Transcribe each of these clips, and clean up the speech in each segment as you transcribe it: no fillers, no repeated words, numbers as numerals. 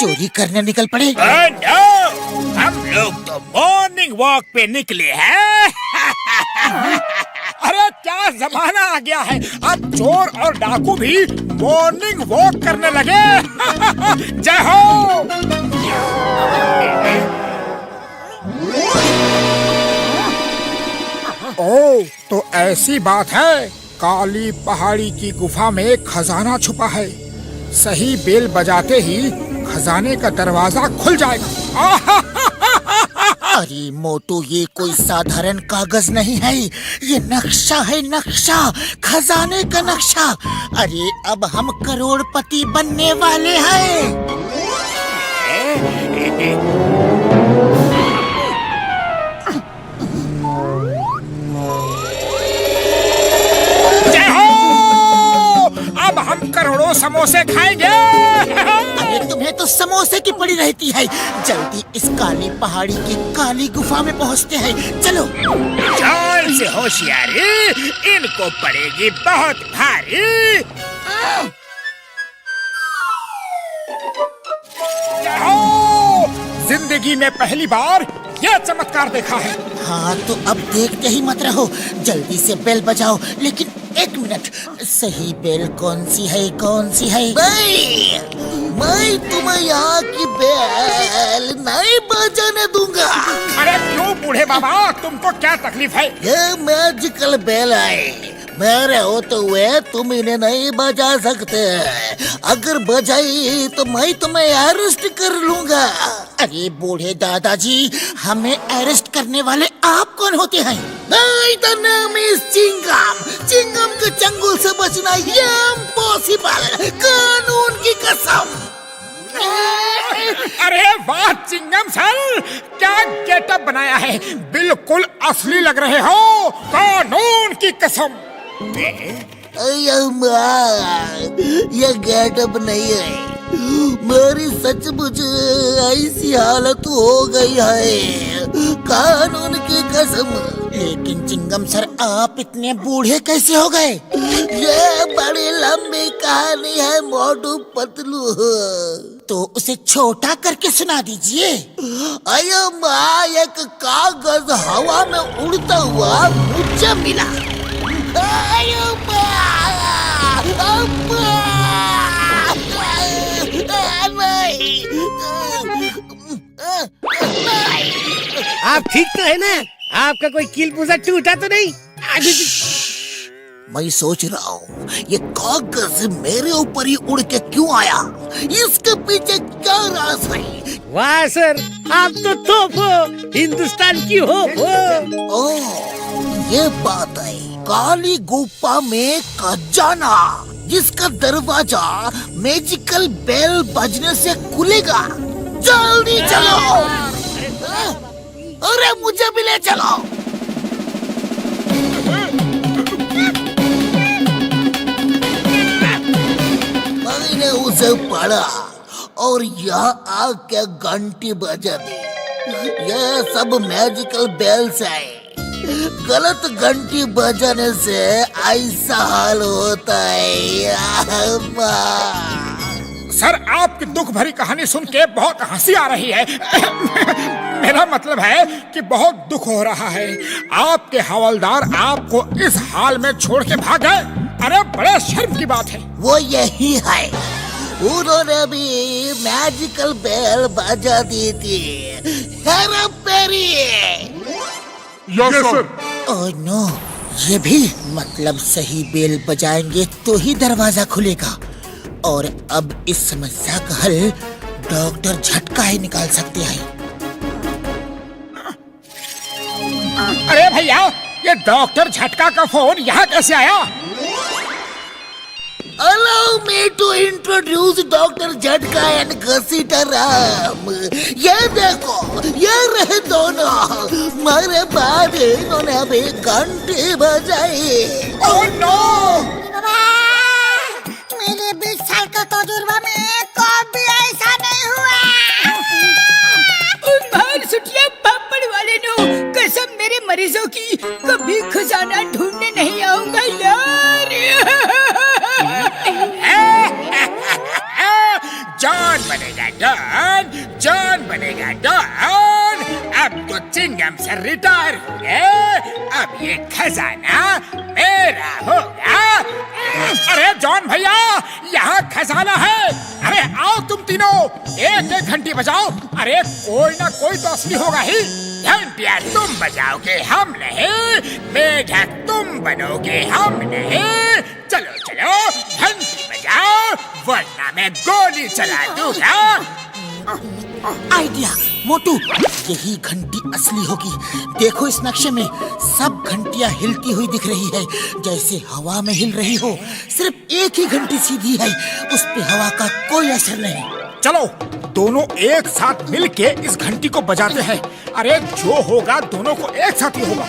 चोरी करने निकल पड़े। नो, हम लोग तो मॉर्निंग वॉक पे निकले हैं। अरे क्या जमाना आ गया है, अब चोर और डाकू भी मॉर्निंग वॉक करने लगे। जय हो। ओ, तो ऐसी बात है, काली पहाड़ी की गुफा में खजाना छुपा है। सही बेल बजाते ही खजाने का दरवाजा खुल जाएगा। अरे मोटू, ये कोई साधारण कागज नहीं है, ये नक्शा है, नक्शा, खजाने का नक्शा। अरे अब हम करोड़पति बनने वाले हैं। जय हो, अब हम करोड़ों समोसे खाएंगे। अरे तुम्हें तो समोसे की पड़ी रहती है। जल्दी इस काली पहाड़ी की काली गुफा में पहुंचते हैं, चलो। जान से होशियारी, इनको पड़ेगी बहुत भारी। जिंदगी में पहली बार यह चमत्कार देखा है। हाँ तो अब देखते ही मत रहो, जल्दी से बेल बजाओ। लेकिन एक मिनट, सही बेल कौन सी है, कौन सी है? मैं तुम्हें यहाँ की बेल नहीं बजाने दूंगा। अरे क्यों बूढ़े बाबा, तुमको क्या तकलीफ है? ये मैजिकल बेल है, मेरे होते हुए तुम इन्हें नहीं बजा सकते। अगर बजाई तो मैं तुम्हें अरेस्ट कर लूंगा। अरे बूढ़े दादाजी, हमें अरेस्ट करने वाले आप कौन होते हैं? मेरा नाम है चिंगम। चिंगम के चंगुल से बचना इम्पॉसिबल, कानून की कसम। अरे वाह चिंगम सर, क्या गेटअप बनाया है, बिल्कुल असली लग रहे हो, कानून की कसम। ये गेटअप नहीं है, मेरी सचमुच ऐसी हालत हो गई है, कानून की कसम। लेकिन चिंगम सर, आप इतने बूढ़े कैसे हो गए? ये बड़ी लंबी कहानी है मोटू पतलू, तो उसे छोटा करके सुना दीजिए। अयो माँ, एक कागज हवा में उड़ता हुआ मुझे मिला। अयो माँ, आप ठीक तो है ना? आपका कोई कील पूजा टूटा तो नहीं? मैं सोच रहा हूँ ये कागज मेरे ऊपर ही उड़ के क्यों आया, इसके पीछे क्या राज है? वाह सर, आप तो तोप हो, हिंदुस्तान की होप हो। ओह, ये बात है, काली गुफा में खजाना, जिसका दरवाजा मैजिकल बेल बजने से खुलेगा। जल्दी चलो। अरे मुझे भी ले चलो। मैंने उसे पढ़ा और यहाँ आके घंटी बजा दी। यह सब मैजिकल बेल्स है, गलत घंटी बजाने से ऐसा हाल होता है। सर, आपकी दुख भरी कहानी सुन के बहुत हंसी आ रही है। मेरा मतलब है कि बहुत दुख हो रहा है। आपके हवलदार आपको इस हाल में छोड़ के भाग गए। अरे बड़े शर्म की बात है। वो यही है, उन्होंने भी मैजिकल बेल बजा दी थी। Hera Pheri. Yes sir. Oh no, ये भी मतलब सही बेल बजाएंगे तो ही दरवाजा खुलेगा। और अब इस समस्या का हल डॉक्टर झटका ही निकाल सकते हैं। अरे भैया, ये डॉक्टर झटका का फोन यहाँ कैसे आया? Allow me to introduce doctor झटका एंड घसीटा राम। ये देखो, ये रहे दोनों। मेरे बाद इन्होंने अभी घंटी बजाई। Oh no! मेरे 20 साल का तजुर्बा में कभी ऐसा नहीं हुआ। उन भाग सुटिया पापड़ वाले नो, कसम मेरे मरीजों की, कभी खजाना ढूंढने नहीं आऊंगा यार। जॉन बनेगा डॉन। बनेगा डॉन। अब तो चिंगम से रिटायर हो गए, अब ये खजाना मेरा होगा। अरे जॉन भैया, यहाँ खजाना है। अरे आओ तुम तीनों, एक एक घंटी बजाओ। अरे कोई ना कोई तो असली होगा ही। घंटिया तुम बजाओगे, हम नहीं। मेढक तुम बनोगे, हम नहीं। चलो चलो घंटी बजाओ, वरना मैं गोली चला दूंगा। आइडिया मोटू, यही घंटी असली होगी। देखो इस नक्शे में सब घंटियां हिलती हुई दिख रही है, जैसे हवा में हिल रही हो। सिर्फ एक ही घंटी सीधी है, उस पे हवा का कोई असर नहीं। चलो दोनों एक साथ मिलके इस घंटी को बजाते हैं। अरे जो होगा दोनों को एक साथ ही होगा।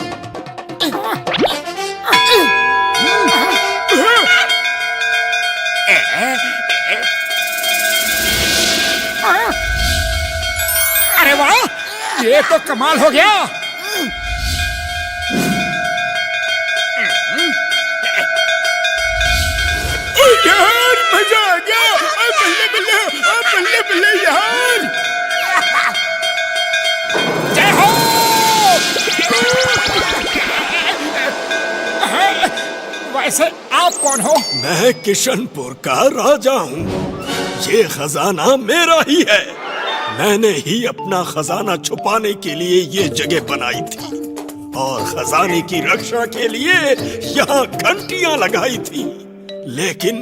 अरे वाह, ये तो कमाल हो गया। यार मजा आ गया। बल्ले बल्ले, बल्ले बल्ले यार। जय हो। वैसे आप कौन हो? मैं किशनपुर का राजा हूँ। ये खजाना मेरा ही है। मैंने ही अपना खजाना छुपाने के लिए ये जगह बनाई थी और खजाने की रक्षा के लिए यहाँ घंटियां लगाई थी। लेकिन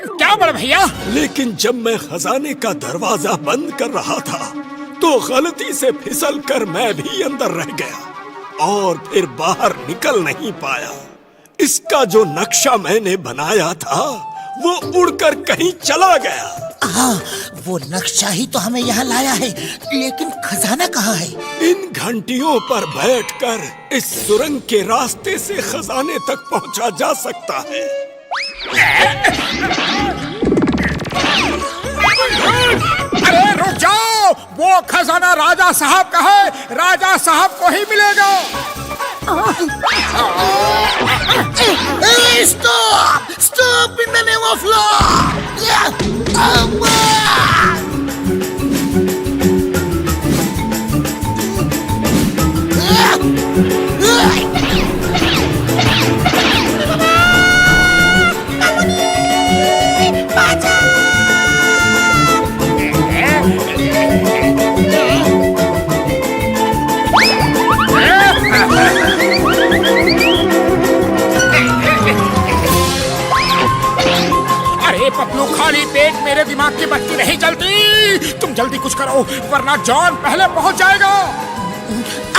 क्या बड़े भैया? लेकिन जब मैं खजाने का दरवाजा बंद कर रहा था तो गलती से फिसल कर मैं भी अंदर रह गया और फिर बाहर निकल नहीं पाया। इसका जो नक्शा मैंने बनाया था वो उड़कर कहीं चला गया। हाँ, वो नक्शा ही तो हमें यहाँ लाया है, लेकिन खजाना कहाँ है? इन घंटियों पर बैठकर इस सुरंग के रास्ते से खजाने तक पहुँचा जा सकता है। अरे रुक जाओ, वो खजाना राजा साहब का है, राजा साहब को ही मिलेगा। Stop! Stop in the name of law! Patlu, खाली पेट मेरे दिमाग की बत्ती नहीं जलती। तुम जल्दी कुछ करो वरना जॉन पहले पहुंच जाएगा।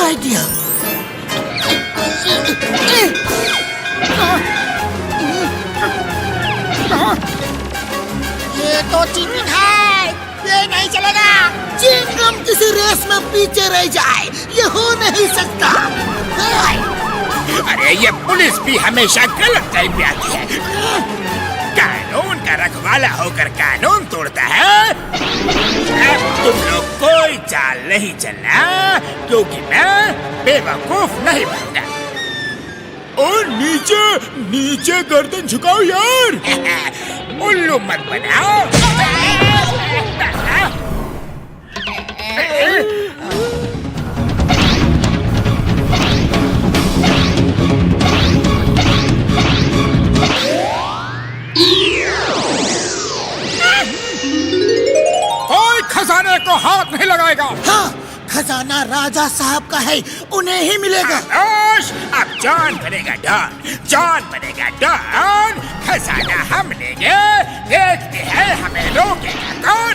आइडिया। ये तो चिंगम है, ये नहीं चलेगा। चिंगम किसी रेस में पीछे रह जाए, ये हो नहीं सकता। अरे ये पुलिस भी हमेशा गलत टाइम पे आती है। कानून का रखवाला होकर कानून तोड़ता है। अब तुम लोग कोई चाल नहीं चलना, क्योंकि मैं बेवकूफ नहीं बनूंगा। और नीचे नीचे गर्दन झुकाओ यार। उल्लू मत बनाओ। खजाने को हाथ नहीं लगाएगा। हाँ, खजाना राजा साहब का है, उन्हें ही मिलेगा। अब जॉन बनेगा डॉन, जॉन बनेगा डॉन। खजाना हम लेंगे, देखते हैं हमें रोकेगा कौन।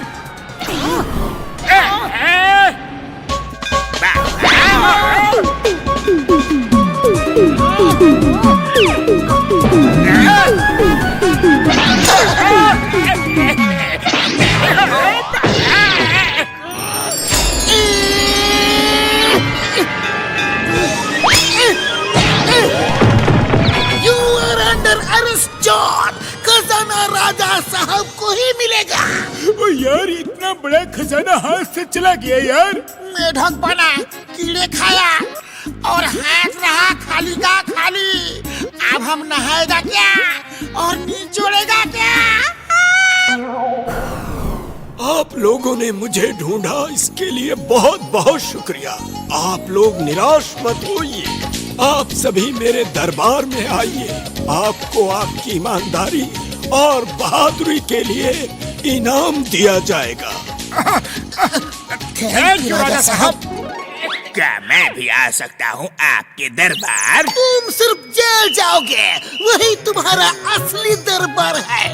जॉन, खजाना राजा साहब को ही मिलेगा। ओ यार, इतना बड़ा खजाना हाथ से चला गया यार। मेढक बना, कीड़े खाया और हाथ रहा खाली का खाली। अब हम नहाएगा क्या और निचोड़ेगा क्या? आप लोगों ने मुझे ढूंढा, इसके लिए बहुत बहुत शुक्रिया। आप लोग निराश मत होइए, आप सभी मेरे दरबार में आइए। आपको आपकी ईमानदारी और बहादुरी के लिए इनाम दिया जाएगा। थैंक यू राजा साहब। क्या मैं भी आ सकता हूँ आपके दरबार? तुम सिर्फ जेल जाओगे, वही तुम्हारा असली दरबार है।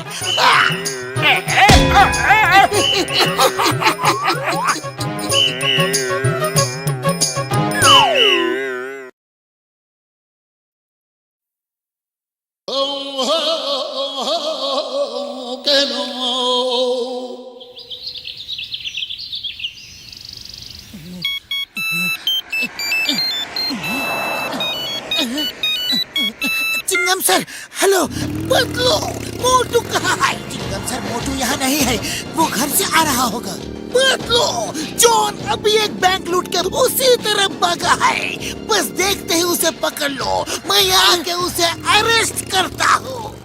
चिंगम सर, हेलो। बदलो, मोटू कहाँ है? चिंगम सर, मोटू यहाँ नहीं है, वो घर से आ रहा होगा। बदलो, जॉन अभी एक बैंक लूट के उसी तरफ भागा है। बस देखते ही उसे पकड़ लो, मैं आके उसे अरेस्ट करता हूँ।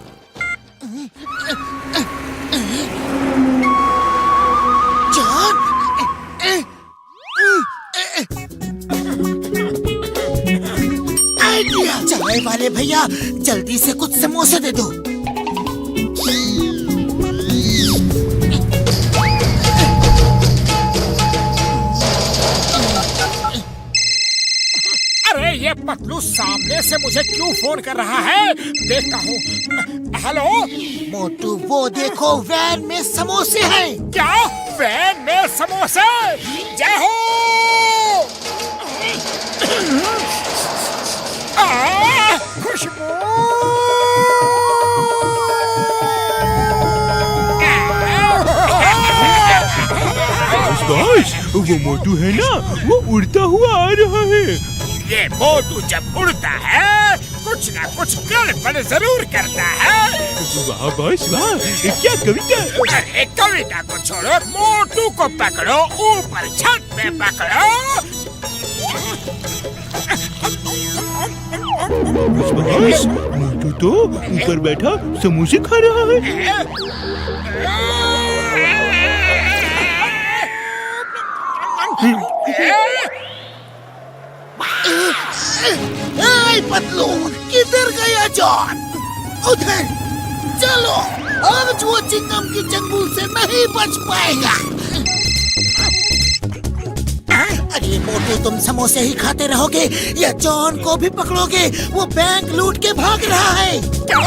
John, idea. चाय वाले भैया, जल्दी से कुछ समोसे दे दो। अरे ये पतलू सामने से मुझे क्यों फोन कर रहा है? देखता हूँ। हेलो मोटू, वो देखो, वैन में समोसे हैं। क्या? वैन में समोसे? जय हो। खुशबू। बॉस, वो मोटू है ना, वो उड़ता हुआ आ रहा है। ये मोटू जब उड़ता है कुछ ना कुछ गड़बड़ जरूर करता है। वाह बॉस वाह, क्या कविता। अरे कविता को छोड़ो, मोटू को पकड़ो, ऊपर छत पे पकड़ो। बॉस, मोटू तो ऊपर बैठा समोसे खा रहा है। पतलू, किधर गया जॉन? उधर चलो, आज वो चिंगम की चंगुल से नहीं बच पाएगा। अरे मोटू, तुम समोसे ही खाते रहोगे या जॉन को भी पकड़ोगे? वो बैंक लूट के भाग रहा है। क्या?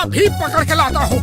अभी पकड़ के लाता हूँ।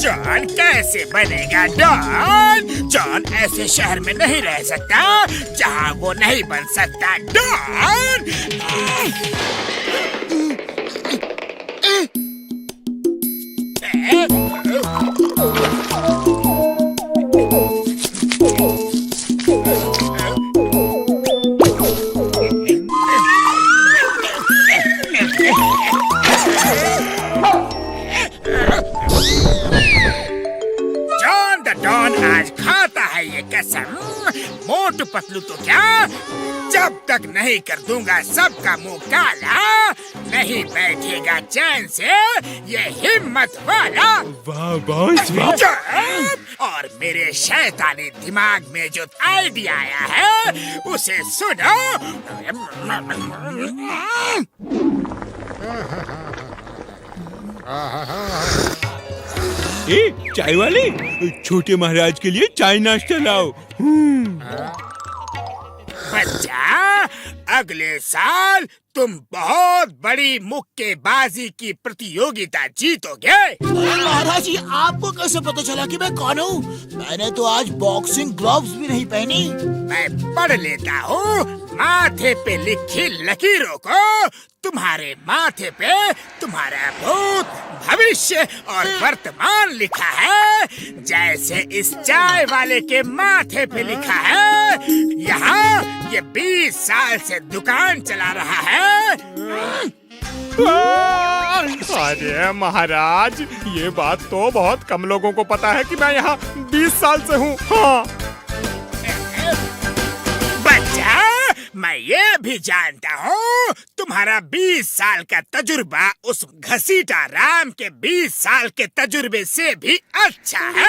जॉन कैसे बनेगा डॉन? जॉन ऐसे शहर में नहीं रह सकता जहाँ वो नहीं बन सकता डॉन। डॉन आज खाता है ये कसम। मोटू पतलू तो क्या, जब तक नहीं कर दूंगा सबका मुंह काला, नहीं बैठेगा चैन से ये हिम्मत वाला। वाह बॉस वाह। और मेरे शैतानी दिमाग में जो आइडिया आया है उसे सुनो। चाय वाले, छोटे महाराज के लिए चाय नाश्ता लाओ। बच्चा, अगले साल तुम बहुत बड़ी मुक्केबाजी की प्रतियोगिता जीतोगे। महाराज जी, आपको कैसे पता चला कि मैं कौन हूँ? मैंने तो आज बॉक्सिंग ग्लव्स भी नहीं पहनी। मैं पढ़ लेता हूँ माथे पे लिखी लकीरों को। तुम्हारे माथे पे तुम्हारा भूत, भविष्य और वर्तमान लिखा है, जैसे इस चाय वाले के माथे पे लिखा है। यहाँ ये 20 साल से दुकान चला रहा है। अरे महाराज, ये बात तो बहुत कम लोगों को पता है कि मैं यहाँ 20 साल से हूँ। हाँ। बच्चा, मैं ये भी जानता हूँ तुम्हारा 20 साल का तजुर्बा उस घसीटा राम के 20 साल के तजुर्बे से भी अच्छा है।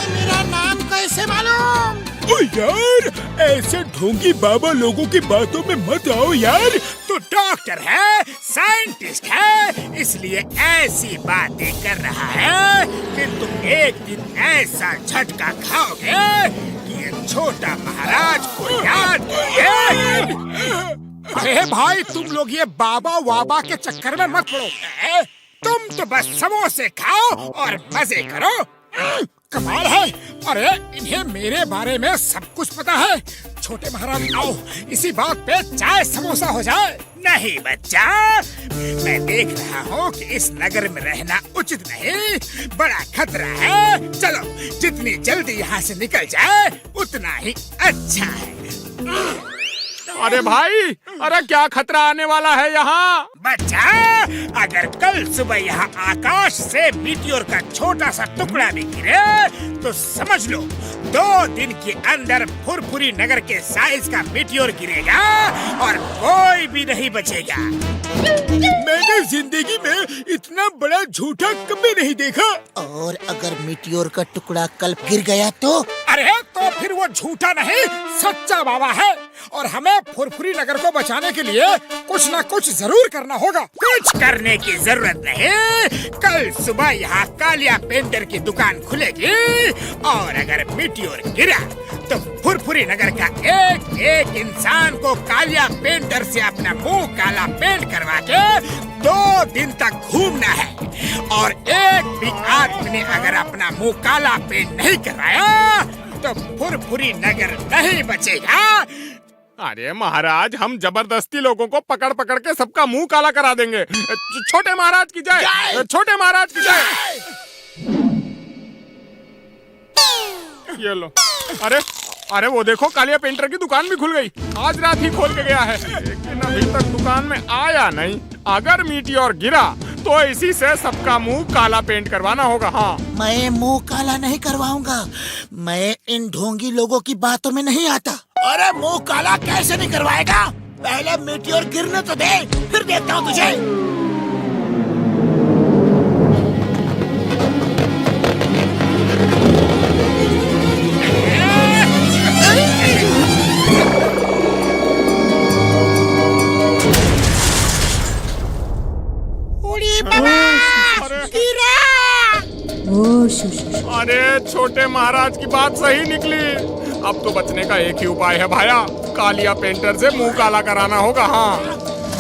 मेरा नाम कैसे मालूम? ओ यार, ऐसे ढोंगी बाबा लोगों की बातों में मत आओ यार। तू डॉक्टर है, साइंटिस्ट है, इसलिए ऐसी बातें कर रहा है कि तुम एक दिन ऐसा झटका खाओगे कि ये छोटा महाराज को याद करेगा। अरे भाई, तुम लोग ये बाबा वाबा के चक्कर में मत पड़ो। तुम तो बस समोसे खाओ और मजे करो। कमाल है। अरे इन्हें मेरे बारे में सब कुछ पता है। छोटे महाराज, आओ इसी बात पे चाय समोसा हो जाए। नहीं बच्चा, मैं देख रहा हूँ कि इस नगर में रहना उचित नहीं, बड़ा खतरा है। चलो, जितनी जल्दी यहाँ से निकल जाए उतना ही अच्छा है। अरे भाई, अरे क्या खतरा आने वाला है यहाँ? बच्चा, अगर कल सुबह यहाँ आकाश से मीटियोर का छोटा सा टुकड़ा भी गिरे तो समझ लो 2 दिन के अंदर फुरफुरी नगर के साइज का मीटियोर गिरेगा और कोई भी नहीं बचेगा। मैंने जिंदगी में इतना बड़ा झूठा कभी नहीं देखा। और अगर मीटियोर का टुकड़ा कल गिर गया तो? अरे तो फिर वो झूठा नहीं, सच्चा बाबा है और हमें फुरफुरी नगर को बचाने के लिए कुछ न कुछ जरूर करना होगा। कुछ करने की जरूरत नहीं। कल सुबह यहाँ कालिया पेंटर की दुकान खुलेगी और अगर मीटियोर गिरा तो फुरफुरी नगर का एक एक इंसान को कालिया पेंटर से अपना मुंह काला पेंट करवा के 2 दिन तक घूमना है। और एक भी आदमी ने अगर अपना मुंह काला पेंट नहीं करवाया तो फुरफुरी नगर नहीं बचेगा। अरे महाराज, हम जबरदस्ती लोगों को पकड़ पकड़ के सबका मुंह काला करा देंगे। छोटे महाराज की जय, छोटे महाराज की जय। ये लो। अरे अरे वो देखो, कालिया पेंटर की दुकान भी खुल गई। आज रात ही खोल के गया है, लेकिन अभी तक दुकान में आया नहीं। अगर मीटियोर गिरा तो इसी से सबका मुंह काला पेंट करवाना होगा। हाँ, मैं मुंह काला नहीं करवाऊंगा। मैं इन ढोंगी लोगों की बातों में नहीं आता। अरे मुंह काला कैसे नहीं करवाएगा? पहले मीटियोर गिरने तो दे, फिर देखता हूँ तुझे। अरे छोटे महाराज की बात सही निकली। अब तो बचने का एक ही उपाय है भाया, कालिया पेंटर से मुंह काला कराना होगा। हाँ।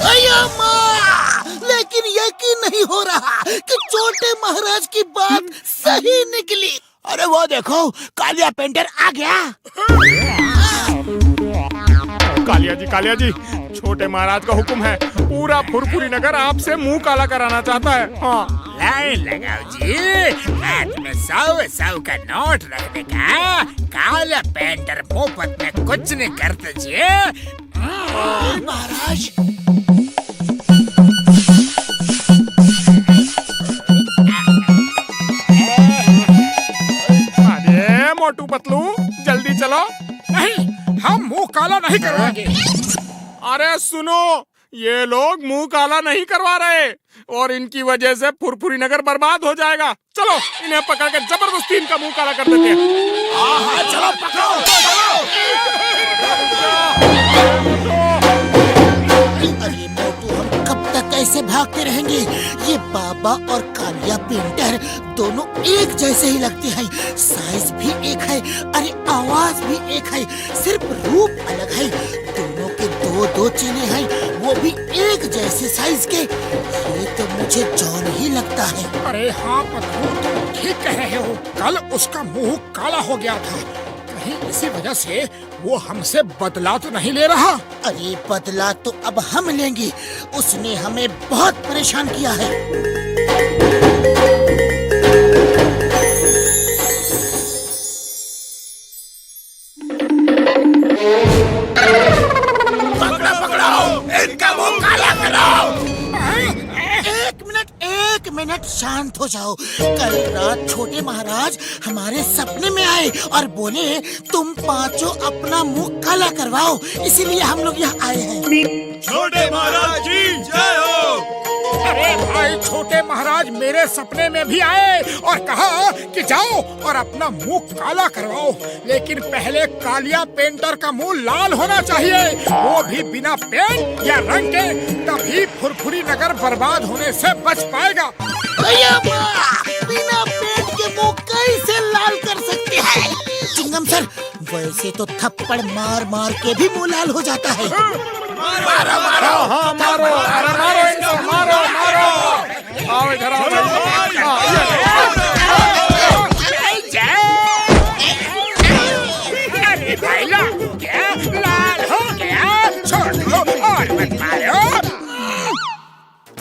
अय्या माँ, लेकिन यकीन नहीं हो रहा कि छोटे महाराज की बात सही निकली। अरे वो देखो, कालिया पेंटर आ गया। कालिया जी, छोटे महाराज का हुक्म है, पूरा फुरफुरी नगर आपसे मुंह काला कराना चाहता है। हाँ। लाइन लगाओ जी, हाथ में 100 का नोट रखने का। काला पेंटर मुफ्त में कुछ नहीं करते जी। महाराज, अरे मोटू पतलू, जल्दी चलो। नहीं, हम मुंह काला नहीं करवाएंगे। अरे सुनो, ये लोग मुंह काला नहीं करवा रहे और इनकी वजह से फुरफुरी नगर बर्बाद हो जाएगा। चलो, इन्हें पकड़ के जबरदस्ती इनका मुंह काला कर देते हैं। हाँ, चलो पकड़ो। अरे मोटू, हम कब तक ऐसे भागते रहेंगे? ये बाबा और कालिया पेंटर दोनों एक जैसे ही लगते हैं। साइज भी एक है, अरे आवाज भी एक है, सिर्फ रूप अलग है। दोनों के 2 चेहरे हैं। वो भी एक जैसे साइज के। ये तो मुझे जॉन ही लगता है। अरे हाँ पतलू, तुम ठीक कह रहे हो। कल उसका मुंह काला हो गया था, कहीं इसी वजह से वो हमसे बदला तो नहीं ले रहा। अरे बदला तो अब हम लेंगे, उसने हमें बहुत परेशान किया है। इनका मुंह काला कराओ। एक मिनट शांत हो जाओ। कल रात छोटे महाराज हमारे सपने में आए और बोले तुम पांचों अपना मुंह काला करवाओ, इसीलिए हम लोग यहाँ आए हैं। छोटे महाराज जी जय हो। अरे भाई, छोटे महाराज मेरे सपने में भी आए और कहा कि जाओ और अपना मुंह काला करवाओ, लेकिन पहले कालिया पेंटर का मुंह लाल होना चाहिए, वो भी बिना पेंट या रंग के, तभी फुरफुरी नगर बर्बाद होने से बच पाएगा। बिना पेंट के मुंह कैसे लाल कर सकते हैं? चिंगम सर, वैसे तो थप्पड़ मार मार के भी मुंह लाल हो जाता है। मारो मारो। हाँ मारो, अरे मारो इनको, मारो मारो। आओ इधर आओ। अरे भाई क्या लाल हो गया? छोड़ दो और मत मारो।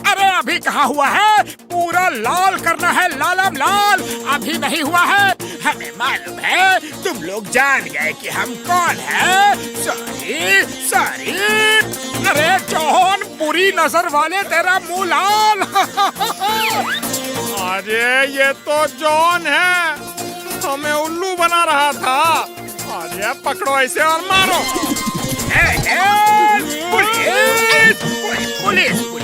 अरे अभी कहाँ हुआ है? पूरा लाल करना है, लालम लाल। अभी नहीं हुआ है, हमें मालूम है। तुम लोग जान गए कि हम कौन हैं। Sorry sorry. अरे जॉन, बुरी नजर वाले, तेरा मुंह लाल। अरे ये तो जॉन है, हमें उल्लू बना रहा था। अरे पकड़ो ऐसे और मारो। Police police police